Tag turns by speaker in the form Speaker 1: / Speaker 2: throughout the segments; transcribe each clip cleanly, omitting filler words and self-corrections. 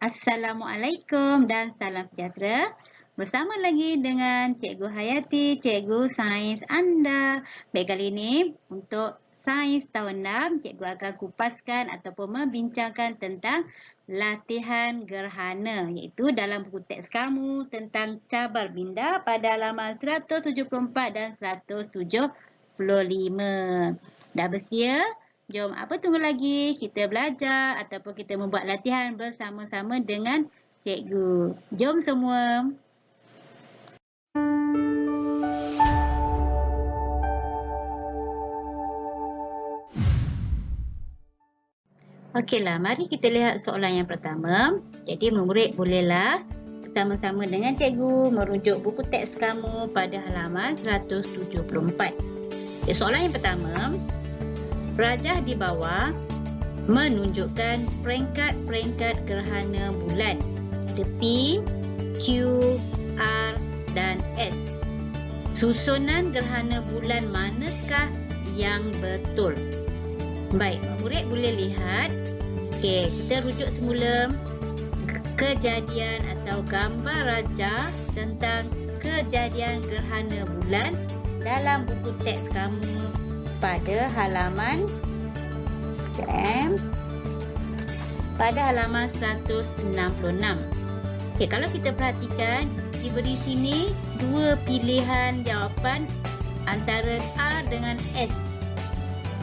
Speaker 1: Assalamualaikum dan salam sejahtera. Bersama lagi dengan Cikgu Hayati, Cikgu Sains anda. Baik, kali ini untuk Sains tahun 6, Cikgu akan kupaskan ataupun membincangkan tentang latihan gerhana, iaitu dalam buku teks kamu tentang cabar minda pada halaman 174 dan 175. Dah bersedia? Jom, apa tunggu lagi? Kita belajar ataupun kita membuat latihan bersama-sama dengan cikgu. Jom semua. Okeylah, mari kita lihat soalan yang pertama. Jadi, murid bolehlah bersama-sama dengan cikgu merujuk buku teks kamu pada halaman 174. Okay, soalan yang pertama. Rajah di bawah menunjukkan peringkat-peringkat gerhana bulan. Ada P, Q, R dan S. Susunan gerhana bulan manakah yang betul? Baik, murid boleh lihat. Okey, kita rujuk semula kejadian atau gambar rajah tentang kejadian gerhana bulan dalam buku teks kamu pada halaman pada halaman 166. Okey, kalau kita perhatikan, diberi sini dua pilihan jawapan antara R dengan S.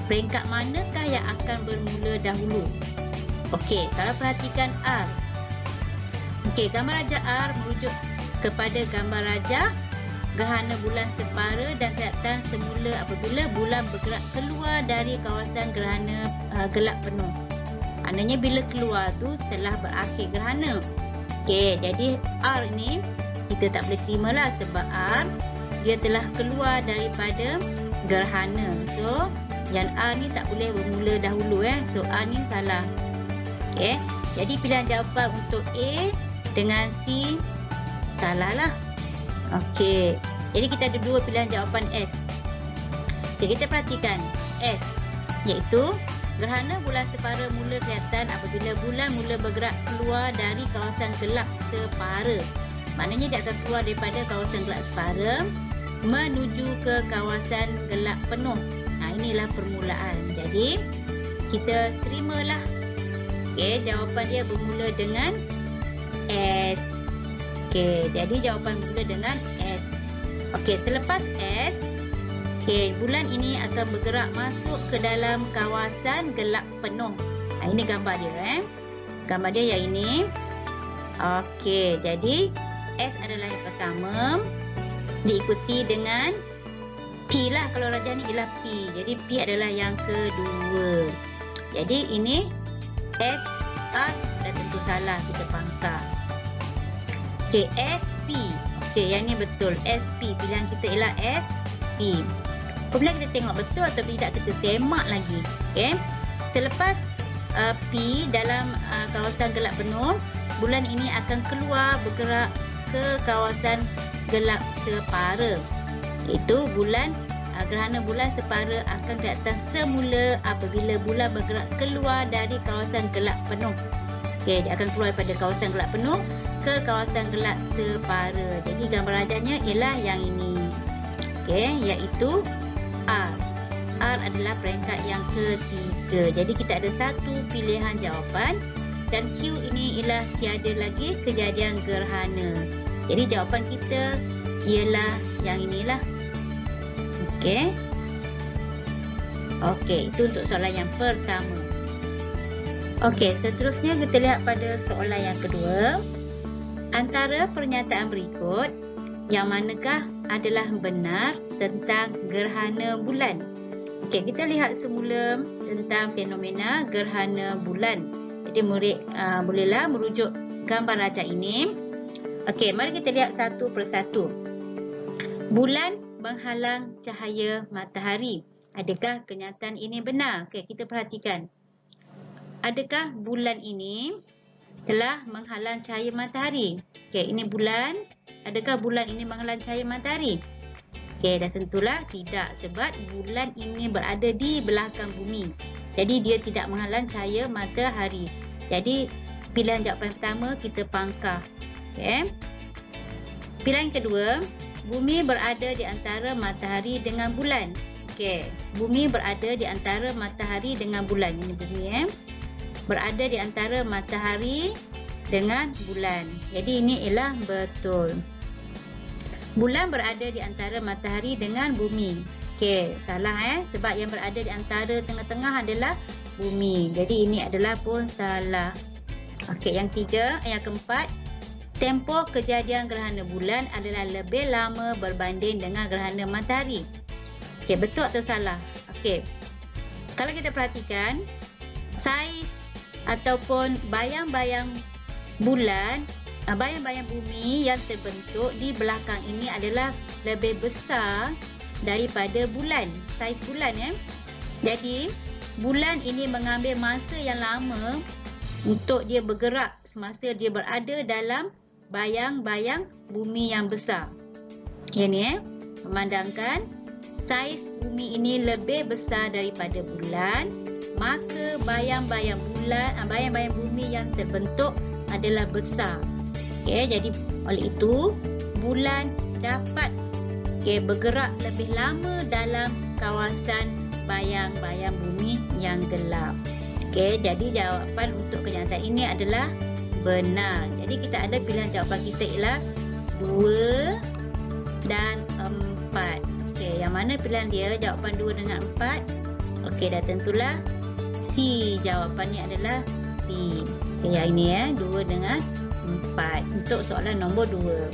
Speaker 1: Peringkat manakah yang akan bermula dahulu? Okey, kalau perhatikan R. Okey, gambar rajah R merujuk kepada gambar rajah gerhana bulan separa dan kelihatan semula apabila bulan bergerak keluar dari kawasan gerhana gelap penuh. Maknanya bila keluar tu telah berakhir gerhana. Okey, jadi R ni kita tak boleh terima lah sebab R dia telah keluar daripada gerhana. So, yang R ni tak boleh bermula dahulu So, R ni salah. Okey, jadi pilihan jawapan untuk A dengan C salah lah. Okey, jadi kita ada dua pilihan jawapan S. Okey, kita perhatikan S, iaitu gerhana bulan separa mula kelihatan apabila bulan mula bergerak keluar dari kawasan gelap separa. Maknanya dia akan keluar daripada kawasan gelap separa menuju ke kawasan gelap penuh. Inilah permulaan. Jadi, kita terimalah. Okey, jawapan dia bermula dengan S. Okey, jadi jawapan bermula dengan S. Okey, selepas S, bulan ini akan bergerak masuk ke dalam kawasan gelap penuh. Ini gambar dia Gambar dia yang ini. Okey, jadi S adalah yang pertama, diikuti dengan P lah. Kalau rajah ni ialah P. Jadi P adalah yang kedua. Jadi ini S, R dah tentu salah, kita pangkal. Okey, SP. Okey, yang ni betul. SP. Pilihan kita ialah SP. Apabila kita tengok betul atau tidak, kita semak lagi. Okey. Selepas P dalam kawasan gelap penuh, bulan ini akan keluar bergerak ke kawasan gelap separa. Iaitu gerhana bulan separa akan kelihatan semula apabila bulan bergerak keluar dari kawasan gelap penuh. Okey, dia akan keluar daripada kawasan gelap penuh ke kawasan gelap separa. Jadi gambar rajahnya ialah yang ini. Okey, iaitu R. R adalah peringkat yang ketiga. Jadi kita ada satu pilihan jawapan dan Q ini ialah tiada lagi kejadian gerhana. Jadi jawapan kita ialah yang inilah. Okey. Okey, itu untuk soalan yang pertama. Okey, seterusnya kita lihat pada soalan yang kedua. Antara pernyataan berikut, yang manakah adalah benar tentang gerhana bulan? Okey, kita lihat semula tentang fenomena gerhana bulan. Jadi murid bolehlah merujuk gambar rajah ini. Okey, mari kita lihat satu persatu. Bulan menghalang cahaya matahari. Adakah kenyataan ini benar? Okey, kita perhatikan. Adakah bulan ini telah menghalang cahaya matahari? Okey, ini bulan. Adakah bulan ini menghalang cahaya matahari? Okey, dah tentulah tidak, sebab bulan ini berada di belakang bumi. Jadi dia tidak menghalang cahaya matahari. Jadi Pilihan jawapan pertama kita pangkah. Okey. Pilihan kedua, bumi berada di antara matahari dengan bulan. Okey, bumi berada di antara matahari dengan bulan. Ini bumi berada di antara matahari dengan bulan. Jadi ini ialah betul. Bulan berada di antara matahari dengan bumi. Okey, salah sebab yang berada di antara tengah-tengah adalah bumi. Jadi ini adalah pun salah. Okey, yang keempat, tempoh kejadian gerhana bulan adalah lebih lama berbanding dengan gerhana matahari. Okey, betul atau salah? Okey. Kalau kita perhatikan, saiz ataupun bayang-bayang bulan, bayang-bayang bumi yang terbentuk di belakang ini adalah lebih besar daripada bulan, saiz bulan Jadi, bulan ini mengambil masa yang lama untuk dia bergerak semasa dia berada dalam bayang-bayang bumi yang besar. Ini memandangkan saiz bumi ini lebih besar daripada bulan, maka bayang-bayang bumi yang terbentuk adalah besar. Okey, jadi oleh itu bulan dapat bergerak lebih lama dalam kawasan bayang-bayang bumi yang gelap. Okey, jadi jawapan untuk kenyataan ini adalah benar. Jadi kita ada pilihan jawapan kita ialah 2 dan 4. Okey, yang mana pilihan dia? Jawapan 2 dengan 4. Okey, dah tentulah C. Jawapannya adalah C. Okey, yang ini 2 dengan 4 untuk soalan nombor 2.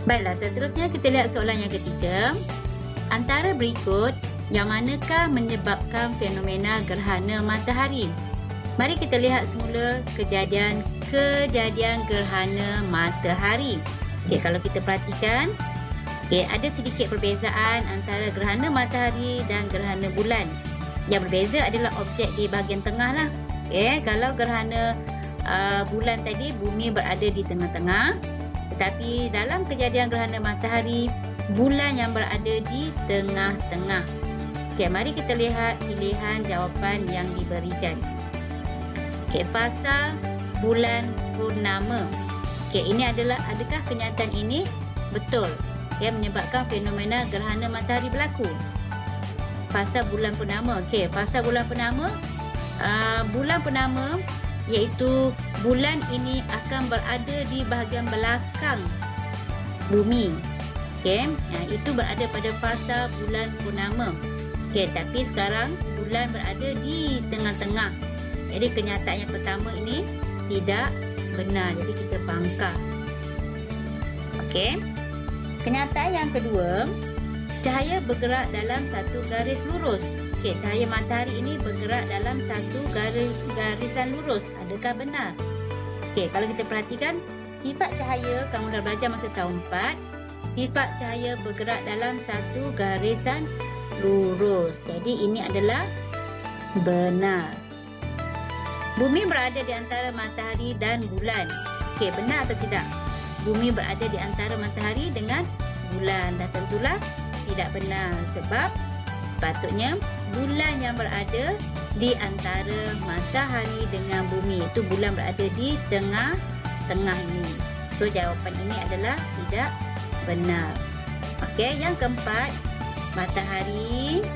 Speaker 1: Baiklah, seterusnya kita lihat soalan yang ketiga. Antara berikut, yang manakah menyebabkan fenomena gerhana matahari? Mari kita lihat semula kejadian gerhana matahari. Okey, kalau kita perhatikan, ada sedikit perbezaan antara gerhana matahari dan gerhana bulan. Yang berbeza adalah objek di bahagian tengah lah. Kalau gerhana bulan tadi, bumi berada di tengah-tengah. Tetapi dalam kejadian gerhana matahari, bulan yang berada di tengah-tengah. Okey, mari kita lihat pilihan jawapan yang diberikan. Okey, fasa bulan purnama. Okey, ini adakah kenyataan ini betul? Menyebabkan fenomena gerhana matahari berlaku. Fasa bulan purnama. Okey, fasa bulan purnama, iaitu bulan ini akan berada di bahagian belakang bumi. Okey, itu berada pada fasa bulan purnama. Okey, tapi sekarang bulan berada di tengah-tengah. Jadi kenyataan yang pertama ini tidak benar. Jadi kita pangkah. Okey. Kenyataan yang kedua, cahaya bergerak dalam satu garis lurus. Okey, cahaya matahari ini bergerak dalam satu garisan lurus. Adakah benar? Okey, kalau kita perhatikan sifat cahaya, kamu dah belajar masa tahun 4. Sifat cahaya bergerak dalam satu garisan lurus. Jadi ini adalah benar. Bumi berada di antara matahari dan bulan. Okey, benar atau tidak? Bumi berada di antara matahari dengan bulan. Dah tentulah tidak benar sebab sepatutnya bulan yang berada di antara matahari dengan bumi. Itu bulan berada di tengah-tengah ini. So jawapan ini adalah tidak benar. Okey, yang keempat, matahari,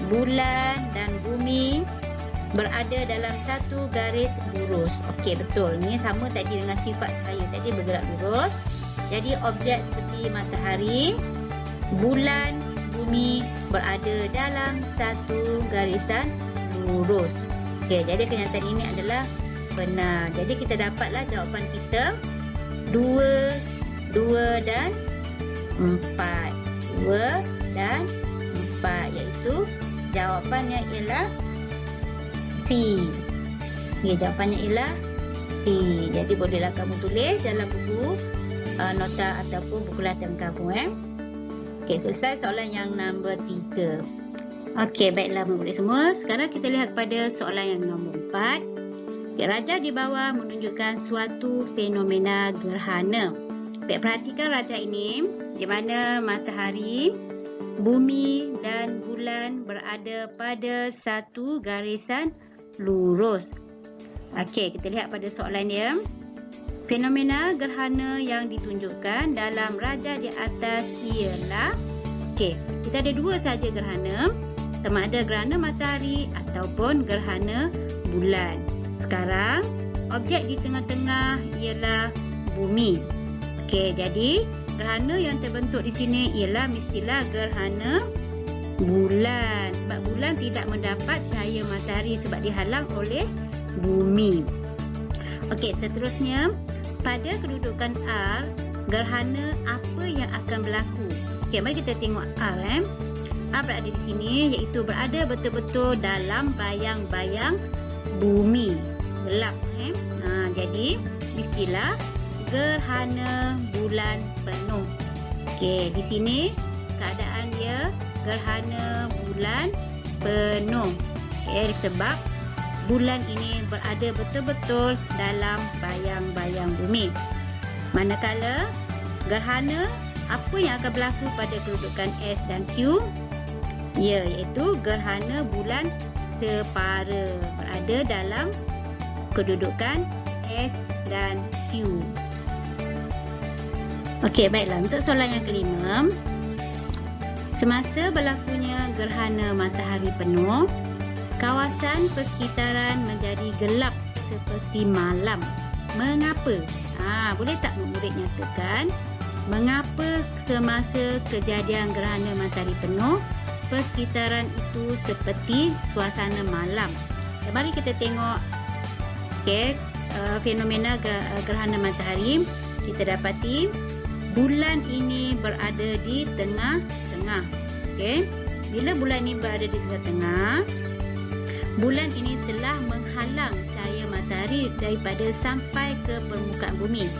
Speaker 1: bulan dan bumi berada dalam satu garis lurus. Okey, betul. Ini sama tadi dengan sifat cahaya tadi bergerak lurus. Jadi objek seperti matahari, bulan, bumi berada dalam satu garisan lurus. Okey, jadi kenyataan ini adalah benar. Jadi kita dapatlah jawapan kita 2 dan 4. 2 dan 4, iaitu jawapannya ialah C. Okay, jawapannya ialah C. Jadi bolehlah kamu tulis dalam buku nota ataupun buku latihan kamu. Okey, selesai soalan yang nombor 3. Okey, baiklah murid semua. Sekarang kita lihat pada soalan yang nombor 4. Okay, raja di bawah menunjukkan suatu fenomena gerhana. Baik, perhatikan raja ini di mana matahari, bumi dan bulan berada pada satu garisan lurus. Okey, kita lihat pada soalan dia. Fenomena gerhana yang ditunjukkan dalam raja di atas ialah, okey, kita ada dua sahaja gerhana, sama ada gerhana matahari ataupun gerhana bulan. Sekarang, objek di tengah-tengah ialah bumi. Okey, jadi gerhana yang terbentuk di sini ialah mestilah gerhana bulan. Sebab bulan tidak mendapat cahaya matahari sebab dihalang oleh bumi. Okey, seterusnya, pada kedudukan R, gerhana apa yang akan berlaku? Okey, mari kita tengok R. R berada di sini, iaitu berada betul-betul dalam bayang-bayang bumi. Gelap. Jadi, mestilah gerhana bulan penuh. Okey, di sini keadaan dia gerhana bulan penuh. Okey, sebab bulan ini berada betul-betul dalam bayang-bayang bumi. Manakala gerhana apa yang akan berlaku pada kedudukan S dan Q? Ya, iaitu gerhana bulan separa berada dalam kedudukan S dan Q. Okey, baiklah. Untuk soalan yang kelima, semasa berlakunya gerhana matahari penuh, kawasan persekitaran menjadi gelap seperti malam. Mengapa? Boleh tak murid nyatakan mengapa semasa kejadian gerhana matahari penuh, persekitaran itu seperti suasana malam? Mari kita tengok fenomena gerhana matahari. Kita dapati bulan ini berada di tengah-tengah. Bila bulan ini berada di tengah-tengah, bulan ini telah menghalang cahaya matahari daripada sampai ke permukaan bumi.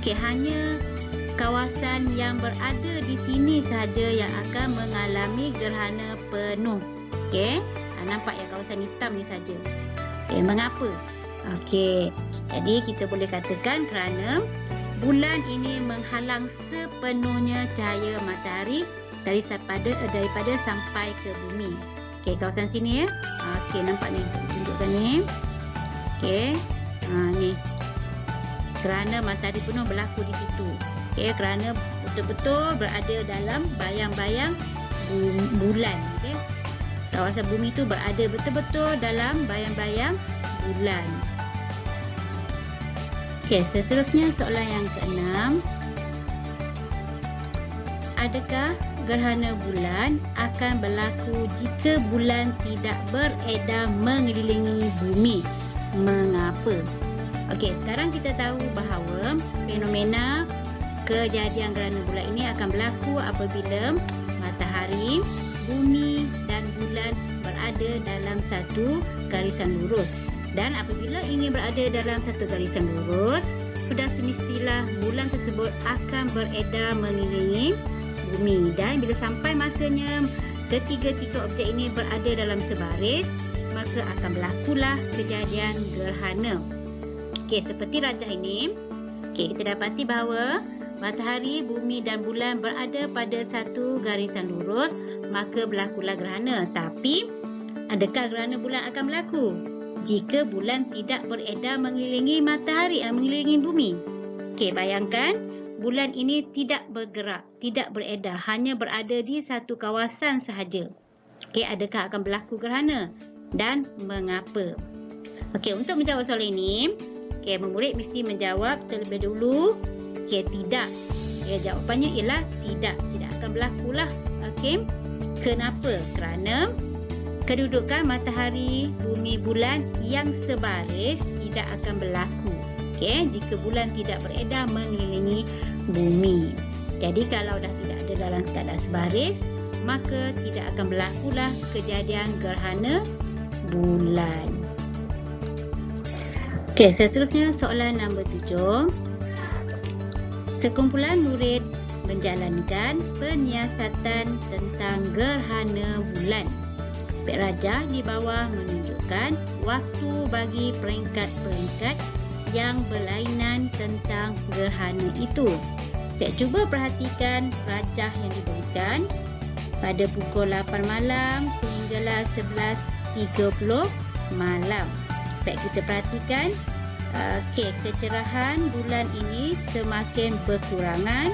Speaker 1: Hanya kawasan yang berada di sini sahaja yang akan mengalami gerhana penuh. Nampak ya, kawasan hitam ni saja. Mengapa? Jadi kita boleh katakan kerana bulan ini menghalang sepenuhnya cahaya matahari daripada sampai ke bumi. Kawasan sini ya. Nampak ni, kita tunjukkan ni. Ni. Kerana matahari penuh berlaku di situ. Kerana betul-betul berada dalam bayang-bayang bulan. Kawasan bumi tu berada betul-betul dalam bayang-bayang bulan. Seterusnya soalan yang ke-6. Adakah gerhana bulan akan berlaku jika bulan tidak beredar mengelilingi bumi? Mengapa? Sekarang kita tahu bahawa fenomena kejadian gerhana bulan ini akan berlaku apabila matahari, bumi dan bulan berada dalam satu garisan lurus. Dan apabila ingin berada dalam satu garisan lurus, sudah semestilah bulan tersebut akan beredar mengelilingi bumi. Dan bila sampai masanya ketiga-tiga objek ini berada dalam sebaris, maka akan berlakulah kejadian gerhana. Seperti rajah ini, kita dapati bahawa matahari, bumi dan bulan berada pada satu garisan lurus, maka berlakulah gerhana. Tapi, adakah gerhana bulan akan berlaku jika bulan tidak beredar mengelilingi matahari, mengelilingi bumi? Bayangkan bulan ini tidak bergerak, tidak beredar, hanya berada di satu kawasan sahaja. Adakah akan berlaku gerhana dan mengapa? Untuk menjawab soalan ini, murid mesti menjawab terlebih dahulu tidak. Jawapannya ialah tidak akan berlakulah. Kenapa? Kerana kedudukan matahari, bumi, bulan yang sebaris tidak akan berlaku jika bulan tidak beredar mengelilingi bumi. Jadi kalau dah tidak ada dalam keadaan sebaris, maka tidak akan berlakulah kejadian gerhana bulan. Seterusnya soalan nombor 7. Sekumpulan murid menjalankan penyiasatan tentang gerhana bulan. Raja di bawah menunjukkan waktu bagi peringkat-peringkat yang berlainan tentang gerhana itu. Cuba perhatikan rajah yang diberikan pada pukul 8 malam sehinggalah 11.30 malam. Baik, kita perhatikan kecerahan bulan ini semakin berkurangan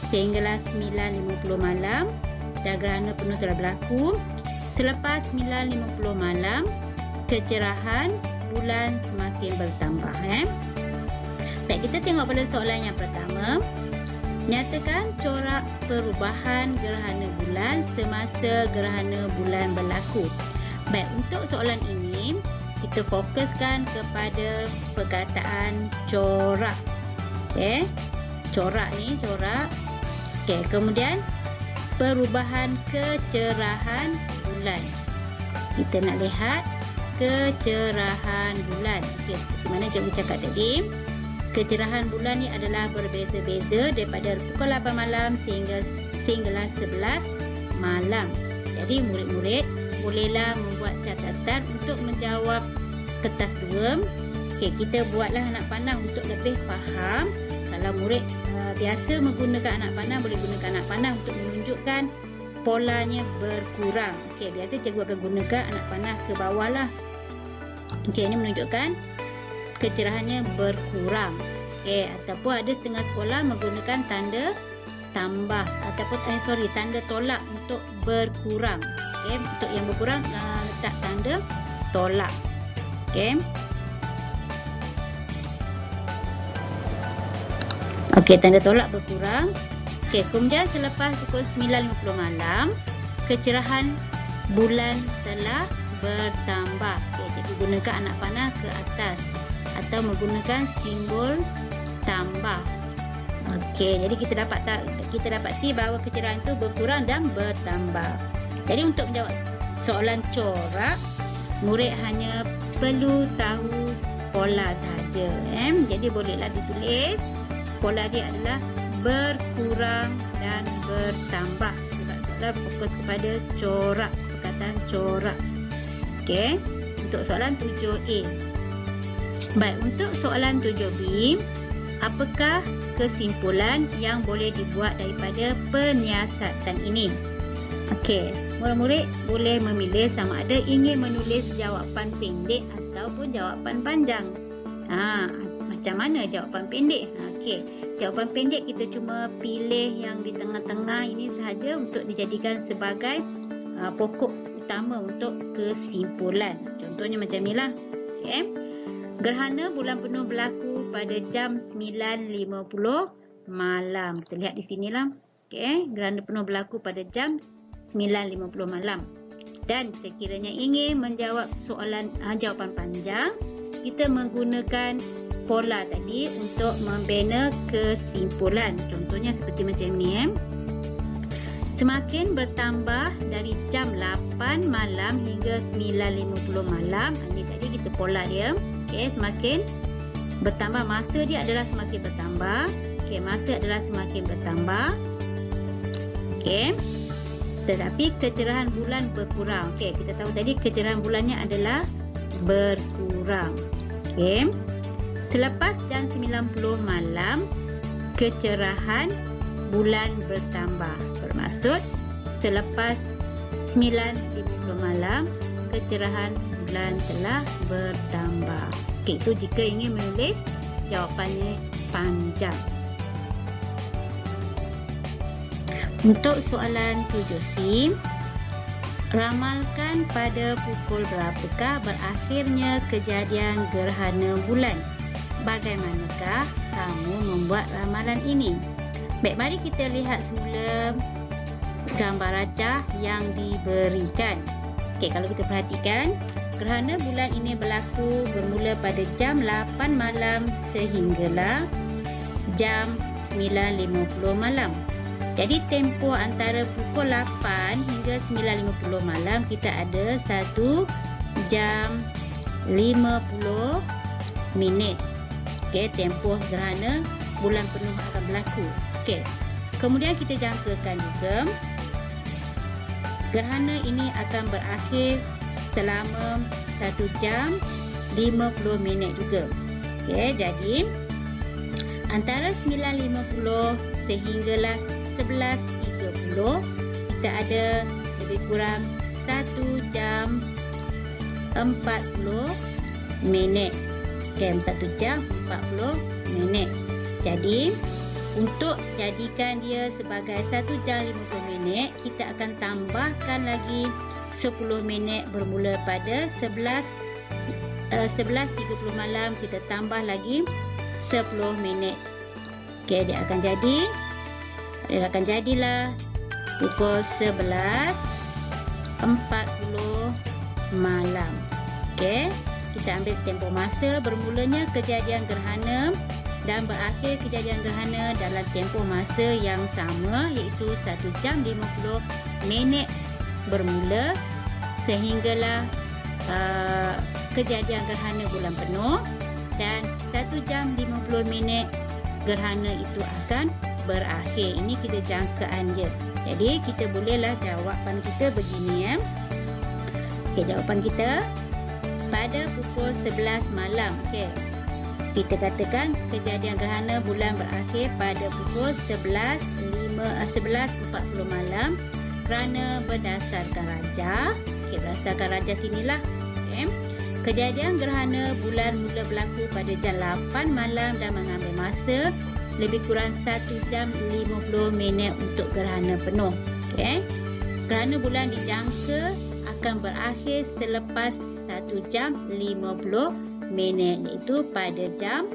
Speaker 1: sehinggalah 9.50 malam dan gerhana penuh telah berlaku. Selepas 9.50 malam, kecerahan bulan semakin bertambah. Baik, kita tengok pada soalan yang pertama. Nyatakan corak perubahan gerhana bulan semasa gerhana bulan berlaku. Baik, untuk soalan ini kita fokuskan kepada perkataan corak. Okey. Corak ni, corak. Okey, kemudian perubahan kecerahan bulan. Kita nak lihat kecerahan bulan. Okey, seperti mana cikgu cakap tadi, kecerahan bulan ni adalah berbeza-beza daripada pukul 8 malam sehinggalah 11 malam. Jadi murid-murid bolehlah membuat catatan untuk menjawab kertas 2. Okey, kita buatlah anak panah untuk lebih faham. Kalau murid biasa menggunakan anak panah, boleh gunakan anak panah untuk menunjukkan polanya berkurang. Okey, biasa cikgu akan gunakan anak panah ke bawah lah. Okey, ini menunjukkan kecerahannya berkurang. Okey, ataupun ada setengah sekolah menggunakan tanda tambah ataupun tanda tolak untuk berkurang. Okey, untuk yang berkurang letak tanda tolak. Okey. Okey, tanda tolak berkurang. Okey, kemudian selepas pukul 9.50 malam, kecerahan bulan telah bertambah. Okey, cikgu gunakan anak panah ke atas atau menggunakan simbol tambah. Okey, jadi kita dapati bahawa kecerahan itu berkurang dan bertambah. Jadi untuk menjawab soalan corak, murid hanya perlu tahu pola sahaja. Jadi bolehlah ditulis pola dia adalah berkurang dan bertambah. Sebab soalan fokus kepada corak, perkataan corak. Okey, untuk soalan 7A. Baik, untuk soalan 7B, apakah kesimpulan yang boleh dibuat daripada penyiasatan ini? Okey, murid-murid boleh memilih sama ada ingin menulis jawapan pendek ataupun jawapan panjang. Macam mana jawapan pendek? Okey, jawapan pendek kita cuma pilih yang di tengah-tengah ini sahaja untuk dijadikan sebagai pokok utama untuk kesimpulan. Contohnya macam inilah. Okey. Gerhana bulan penuh berlaku pada jam 9.50 malam. Kita lihat di sinilah. Okey, gerhana penuh berlaku pada jam 9.50 malam. Dan sekiranya ingin menjawab soalan jawapan panjang, kita menggunakan pola tadi untuk membina kesimpulan. Contohnya seperti macam ni. Semakin bertambah dari jam 8 malam hingga 9.50 malam. Ini tadi kita pola dia. Okey, semakin bertambah, masa dia adalah semakin bertambah. Okey, masa adalah semakin bertambah. Okey. Tetapi kecerahan bulan berkurang. Okey, kita tahu tadi kecerahan bulannya adalah berkurang. Okey. Selepas jam 90 malam, kecerahan bulan bertambah. Bermaksud selepas 9.50 malam, kecerahan bulan telah bertambah. Okey, itu jika ingin menulis jawapannya panjang. Untuk soalan 7C, ramalkan pada pukul berapakah berakhirnya kejadian gerhana bulan. Bagaimanakah kamu membuat ramalan ini? Baik, mari kita lihat semula gambar racah yang diberikan. Okey, kalau kita perhatikan, gerhana bulan ini berlaku bermula pada jam 8 malam sehinggalah jam 9.50 malam. Jadi tempoh antara pukul 8 hingga 9.50 malam kita ada 1 jam 50 minit. Okey, tempoh gerhana bulan penuh akan berlaku. Okey. Kemudian kita jangkakan juga gerhana ini akan berakhir selama 1 jam 50 minit juga. Okey, jadi antara 9.50 sehinggalah 11.30 kita ada lebih kurang 1 jam 40 minit. Okey, 1 jam 40 minit. Jadi, untuk jadikan dia sebagai 1 jam 50 minit, kita akan tambahkan lagi 10 minit bermula pada 11.30 malam. Kita tambah lagi 10 minit. Okey, dia akan jadilah pukul 11.40 malam. Okey, kita ambil tempoh masa bermulanya kejadian gerhana dan berakhir kejadian gerhana dalam tempoh masa yang sama, iaitu 1 jam 50 minit bermula sehinggalah kejadian gerhana bulan penuh, dan 1 jam 50 minit gerhana itu akan berakhir. Ini kita jangkaan je. Jadi kita bolehlah jawapan kita begini ya. Okey, jawapan kita pada pukul 11 malam. Okey, kita katakan kejadian gerhana bulan berakhir pada pukul 11.40 malam kerana berdasarkan raja. Okey, berdasarkan raja sinilah. Okey, kejadian gerhana bulan mula berlaku pada jam 8 malam dan mengambil masa lebih kurang 1 jam 50 minit untuk gerhana penuh. Okey, gerhana bulan dijangka akan berakhir selepas 1 jam 50 minit, iaitu pada jam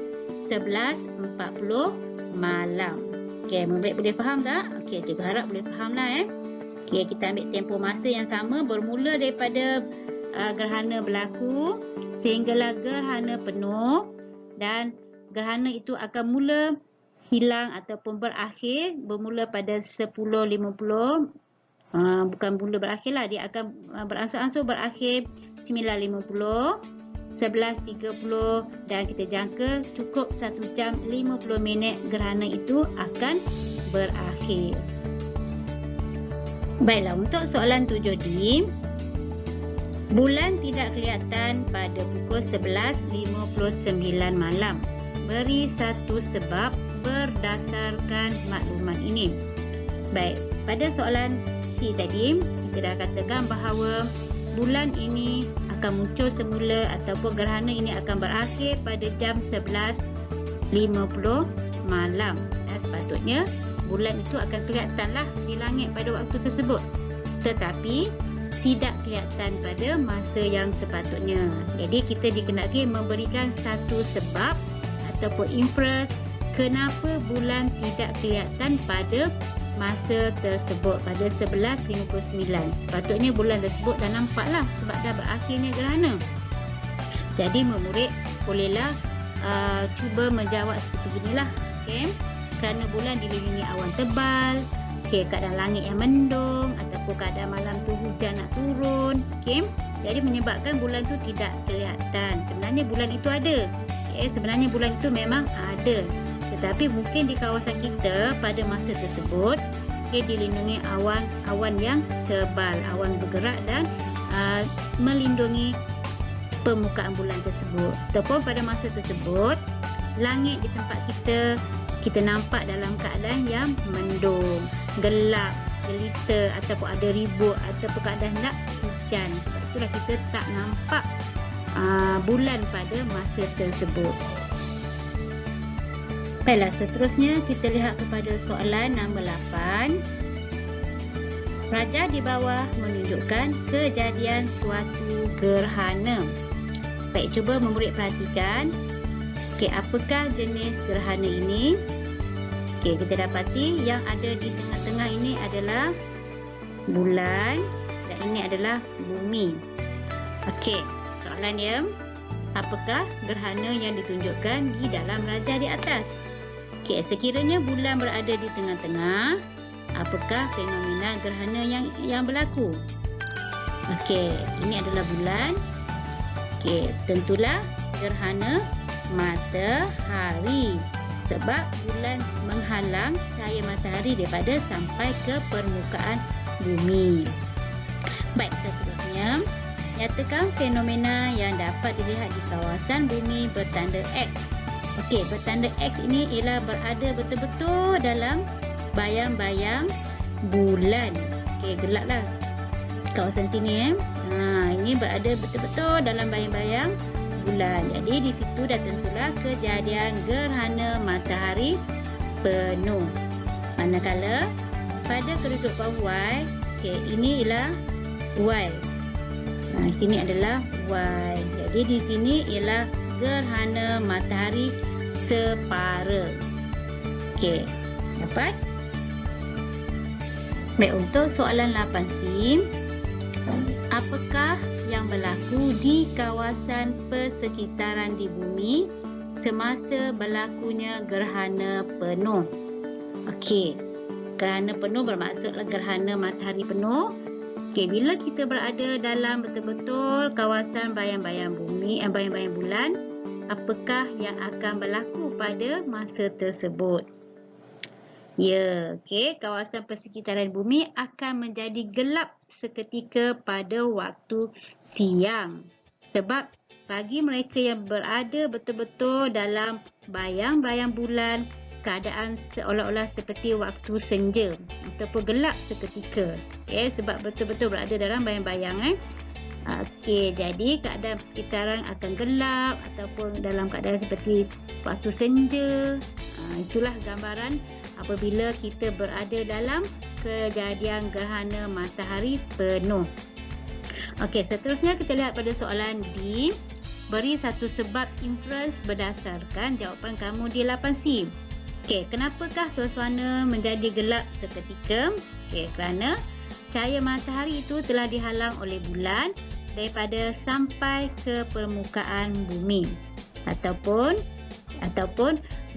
Speaker 1: 11.40 malam. Okey, murid boleh faham tak? Okey, cikgu harap boleh fahamlah. Okey, kita ambil tempoh masa yang sama bermula daripada gerhana berlaku sehinggalah gerhana penuh, dan gerhana itu akan mula hilang ataupun berakhir bermula pada 10.50. Bukan mula berakhirlah, dia akan beransur-ansur berakhir 9.50, 11.30, dan kita jangka cukup 1 jam 50 minit gerhana itu akan berakhir. Baiklah, untuk soalan 7D, bulan tidak kelihatan pada pukul 11.59 malam. Beri satu sebab berdasarkan maklumat ini. Baik, pada soalan C tadi, kita dah katakan bahawa bulan ini akan muncul semula ataupun gerhana ini akan berakhir pada jam 11.50 malam. Sepatutnya bulan itu akan kelihatanlah di langit pada waktu tersebut, tetapi tidak kelihatan pada masa yang sepatutnya. Jadi kita dikenali memberikan satu sebab ataupun inference kenapa bulan tidak kelihatan pada masa tersebut pada 11.59. Sepatutnya bulan tersebut dah nampaklah sebab dah berakhirnya gerhana. Jadi murid bolehlah cuba menjawab seperti inilah. Okey, kerana bulan dililingi awan tebal, okey, keadaan langit yang mendung ataupun keadaan malam tu hujan nak turun. Okey, jadi menyebabkan bulan tu tidak kelihatan. Sebenarnya bulan itu ada. Okey, sebenarnya bulan itu memang ada. Tetapi mungkin di kawasan kita pada masa tersebut dilindungi awan yang tebal, awan bergerak dan melindungi permukaan bulan tersebut. Ataupun pada masa tersebut langit di tempat kita nampak dalam keadaan yang mendung, gelap, gelita ataupun ada ribut ataupun keadaan nak hujan. Sebab itulah kita tak nampak bulan pada masa tersebut. Baiklah, seterusnya kita lihat kepada soalan nombor 8. Raja di bawah menunjukkan kejadian suatu gerhana. Baik, cuba murid perhatikan. Okey, apakah jenis gerhana ini? Okey, kita dapati yang ada di tengah-tengah ini adalah bulan dan ini adalah bumi. Okey, soalan dia, apakah gerhana yang ditunjukkan di dalam raja di atas? Okey, sekiranya bulan berada di tengah-tengah, apakah fenomena gerhana yang berlaku? Okey, ini adalah bulan. Okey, tentulah gerhana matahari sebab bulan menghalang cahaya matahari daripada sampai ke permukaan bumi. Baik, seterusnya, nyatakan fenomena yang dapat dilihat di kawasan bumi bertanda X. Okey, bertanda X ini ialah berada betul-betul dalam bayang-bayang bulan. Okey, gelaplah kawasan sini. Ini berada betul-betul dalam bayang-bayang bulan. Jadi di situ dah tentulah kejadian gerhana matahari penuh. Manakala pada kedudukan Y, okey, ini ialah Y. Sini adalah Y. Jadi di sini ialah gerhana matahari separa. Okey, dapat? Baik, untuk soalan 8C, apakah yang berlaku di kawasan persekitaran di bumi semasa berlakunya gerhana penuh? Okey, gerhana penuh bermaksudlah gerhana matahari penuh. Okey, bila kita berada dalam betul-betul kawasan bayang-bayang bumi, bayang-bayang bulan, apakah yang akan berlaku pada masa tersebut? Ya, okey, kawasan persekitaran bumi akan menjadi gelap seketika pada waktu siang. Sebab bagi mereka yang berada betul-betul dalam bayang-bayang bulan, keadaan seolah-olah seperti waktu senja ataupun gelap seketika. Okay, sebab betul-betul berada dalam bayang-bayang. Okey, jadi keadaan persekitaran akan gelap ataupun dalam keadaan seperti waktu senja. Itulah gambaran apabila kita berada dalam kejadian gerhana matahari penuh. Okey, seterusnya kita lihat pada soalan D. Beri satu sebab inference berdasarkan jawapan kamu di 8C. Okey, kenapakah suasana menjadi gelap seketika? Okey, kerana cahaya matahari itu telah dihalang oleh bulan daripada sampai ke permukaan bumi. Ataupun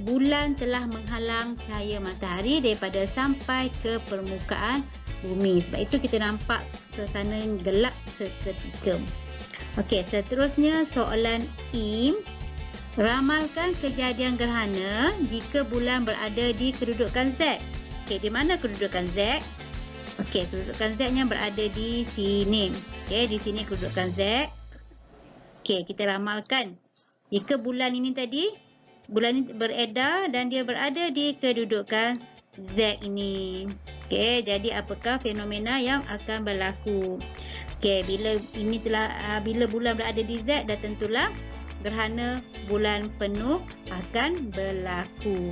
Speaker 1: bulan telah menghalang cahaya matahari daripada sampai ke permukaan bumi. Sebab itu kita nampak suasana gelap seketika. Okey, seterusnya soalan E. Ramalkan kejadian gerhana jika bulan berada di kedudukan Z. Okey, di mana kedudukan Z? Okey, kedudukan Z-nya berada di sini. Okey, di sini kedudukan Z. Okey, kita ramalkan. Jika bulan ini beredar dan dia berada di kedudukan Z ini. Okey, jadi apakah fenomena yang akan berlaku? Okey, bila bulan berada di Z, dah tentulah gerhana bulan penuh akan berlaku.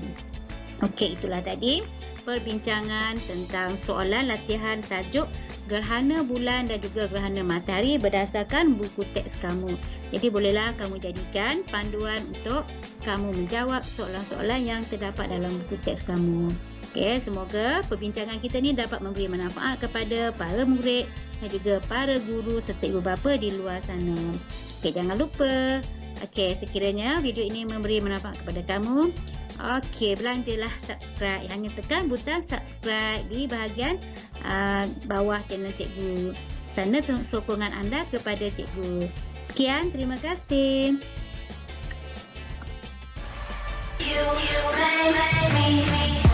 Speaker 1: Okey, itulah tadi perbincangan tentang soalan latihan tajuk gerhana bulan dan juga gerhana matahari berdasarkan buku teks kamu. Jadi bolehlah kamu jadikan panduan untuk kamu menjawab soalan-soalan yang terdapat dalam buku teks kamu. Okey, semoga perbincangan kita ni dapat memberi manfaat kepada para murid dan juga para guru serta ibu bapa di luar sana. Okey, jangan lupa. Okey, sekiranya video ini memberi manfaat kepada kamu, okey, belanjalah subscribe. Hanya tekan butang subscribe di bahagian bawah channel cikgu. Tanda sokongan anda kepada cikgu. Sekian, terima kasih.
Speaker 2: You make me